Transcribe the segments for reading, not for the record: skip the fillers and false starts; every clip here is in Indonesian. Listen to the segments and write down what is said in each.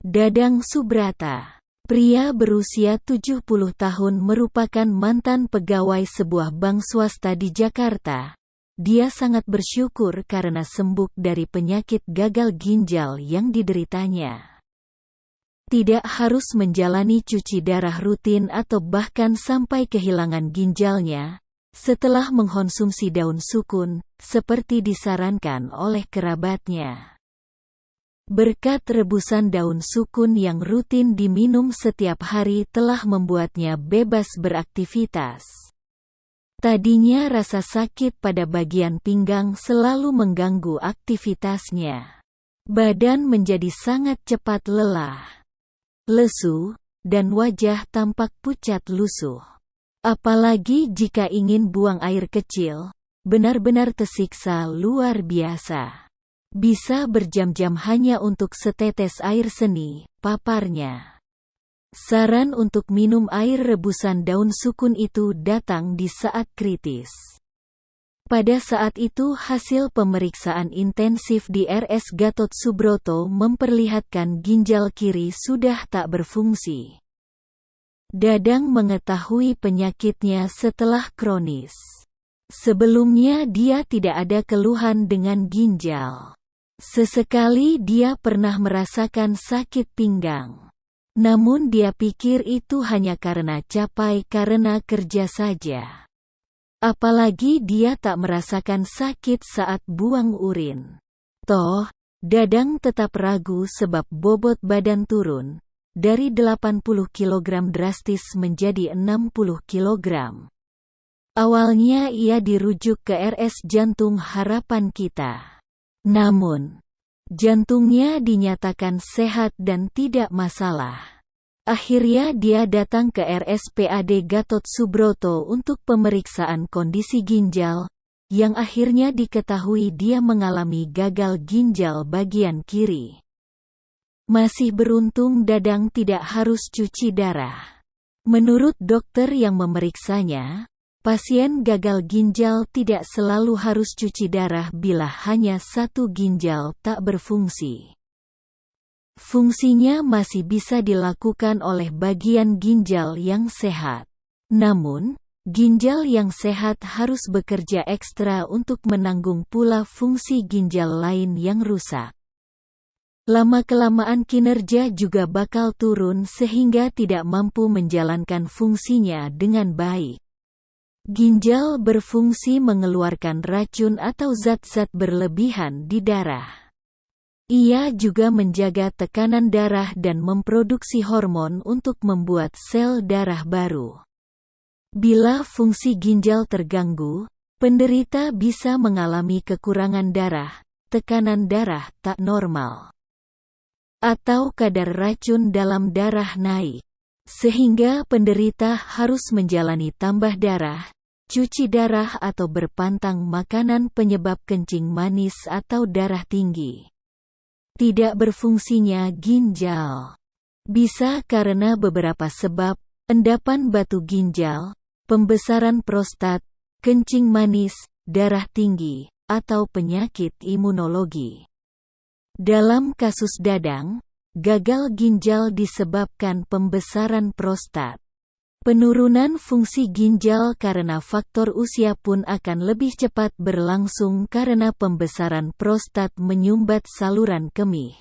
Dadang Subrata, pria berusia 70 tahun merupakan mantan pegawai sebuah bank swasta di Jakarta. Dia sangat bersyukur karena sembuh dari penyakit gagal ginjal yang dideritanya. Tidak harus menjalani cuci darah rutin atau bahkan sampai kehilangan ginjalnya setelah mengkonsumsi daun sukun, seperti disarankan oleh kerabatnya. Berkat rebusan daun sukun yang rutin diminum setiap hari telah membuatnya bebas beraktivitas. Tadinya rasa sakit pada bagian pinggang selalu mengganggu aktivitasnya. Badan menjadi sangat cepat lelah, lesu, dan wajah tampak pucat lusuh. Apalagi jika ingin buang air kecil, benar-benar tersiksa luar biasa. Bisa berjam-jam hanya untuk setetes air seni, paparnya. Saran untuk minum air rebusan daun sukun itu datang di saat kritis. Pada saat itu hasil pemeriksaan intensif di RS Gatot Subroto memperlihatkan ginjal kiri sudah tak berfungsi. Dadang mengetahui penyakitnya setelah kronis. Sebelumnya dia tidak ada keluhan dengan ginjal. Sesekali dia pernah merasakan sakit pinggang. Namun dia pikir itu hanya karena capek karena kerja saja. Apalagi dia tak merasakan sakit saat buang urin. Toh, Dadang tetap ragu sebab bobot badan turun dari 80 kg drastis menjadi 60 kg. Awalnya ia dirujuk ke RS Jantung Harapan Kita. Namun, jantungnya dinyatakan sehat dan tidak masalah. Akhirnya dia datang ke RSPAD Gatot Subroto untuk pemeriksaan kondisi ginjal, yang akhirnya diketahui dia mengalami gagal ginjal bagian kiri. Masih beruntung Dadang tidak harus cuci darah. Menurut dokter yang memeriksanya, pasien gagal ginjal tidak selalu harus cuci darah bila hanya satu ginjal tak berfungsi. Fungsinya masih bisa dilakukan oleh bagian ginjal yang sehat. Namun, ginjal yang sehat harus bekerja ekstra untuk menanggung pula fungsi ginjal lain yang rusak. Lama-kelamaan kinerja juga bakal turun sehingga tidak mampu menjalankan fungsinya dengan baik. Ginjal berfungsi mengeluarkan racun atau zat-zat berlebihan di darah. Ia juga menjaga tekanan darah dan memproduksi hormon untuk membuat sel darah baru. Bila fungsi ginjal terganggu, penderita bisa mengalami kekurangan darah, tekanan darah tak normal, atau kadar racun dalam darah naik, sehingga penderita harus menjalani tambah darah, cuci darah atau berpantang makanan penyebab kencing manis atau darah tinggi. Tidak berfungsinya ginjal bisa karena beberapa sebab: endapan batu ginjal, pembesaran prostat, kencing manis, darah tinggi, atau penyakit imunologi. Dalam kasus Dadang, gagal ginjal disebabkan pembesaran prostat. Penurunan fungsi ginjal karena faktor usia pun akan lebih cepat berlangsung karena pembesaran prostat menyumbat saluran kemih.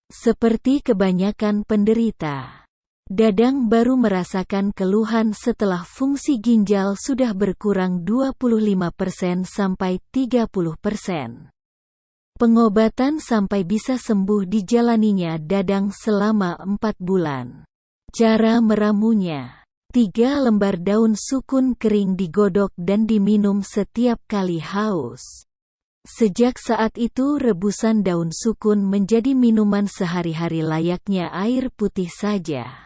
Seperti kebanyakan penderita, Dadang baru merasakan keluhan setelah fungsi ginjal sudah berkurang 25% sampai 30%. Pengobatan sampai bisa sembuh dijalaninya Dadang selama 4 bulan. Cara meramunya: 3 lembar daun sukun kering digodok dan diminum setiap kali haus. Sejak saat itu rebusan daun sukun menjadi minuman sehari-hari layaknya air putih saja.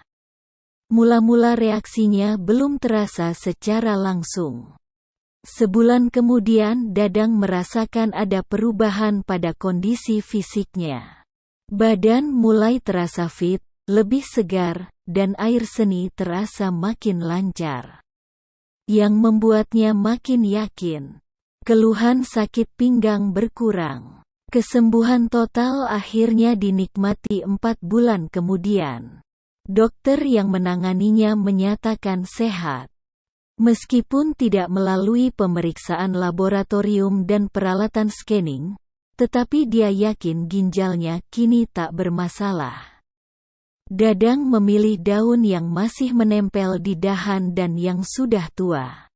Mula-mula reaksinya belum terasa secara langsung. Sebulan kemudian Dadang merasakan ada perubahan pada kondisi fisiknya. Badan mulai terasa fit, lebih segar, dan air seni terasa makin lancar. Yang membuatnya makin yakin. Keluhan sakit pinggang berkurang. Kesembuhan total akhirnya dinikmati 4 bulan kemudian. Dokter yang menanganinya menyatakan sehat. Meskipun tidak melalui pemeriksaan laboratorium dan peralatan scanning, tetapi dia yakin ginjalnya kini tak bermasalah. Dadang memilih daun yang masih menempel di dahan dan yang sudah tua.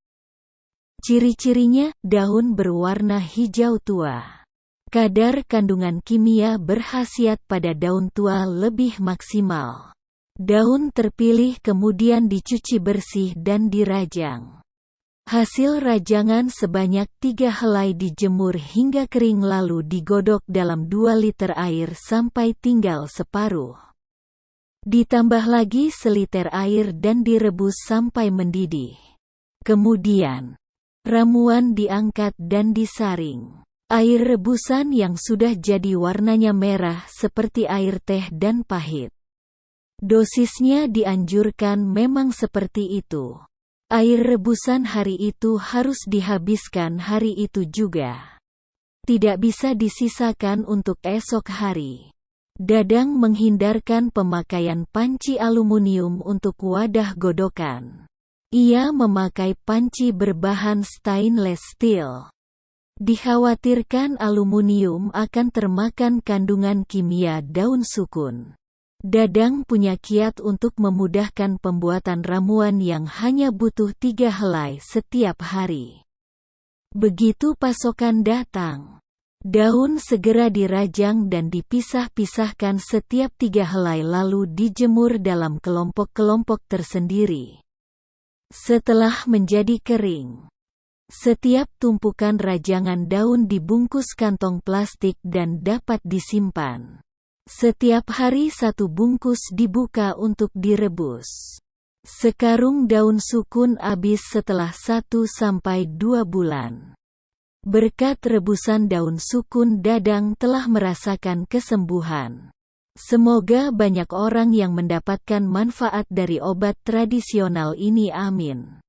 Ciri-cirinya, daun berwarna hijau tua. Kadar kandungan kimia berkhasiat pada daun tua lebih maksimal. Daun terpilih kemudian dicuci bersih dan dirajang. Hasil rajangan sebanyak 3 helai dijemur hingga kering lalu digodok dalam 2 liter air sampai tinggal separuh. Ditambah lagi seliter air dan direbus sampai mendidih. Kemudian, ramuan diangkat dan disaring. Air rebusan yang sudah jadi warnanya merah seperti air teh dan pahit. Dosisnya dianjurkan memang seperti itu. Air rebusan hari itu harus dihabiskan hari itu juga. Tidak bisa disisakan untuk esok hari. Dadang menghindarkan pemakaian panci aluminium untuk wadah godokan. Ia memakai panci berbahan stainless steel. Dikhawatirkan aluminium akan termakan kandungan kimia daun sukun. Dadang punya kiat untuk memudahkan pembuatan ramuan yang hanya butuh 3 helai setiap hari. Begitu pasokan datang, daun segera dirajang dan dipisah-pisahkan setiap 3 helai lalu dijemur dalam kelompok-kelompok tersendiri. Setelah menjadi kering, setiap tumpukan rajangan daun dibungkus kantong plastik dan dapat disimpan. Setiap hari 1 bungkus dibuka untuk direbus. Sekarung daun sukun habis setelah 1-2 bulan. Berkat rebusan daun sukun, Dadang telah merasakan kesembuhan. Semoga banyak orang yang mendapatkan manfaat dari obat tradisional ini, amin.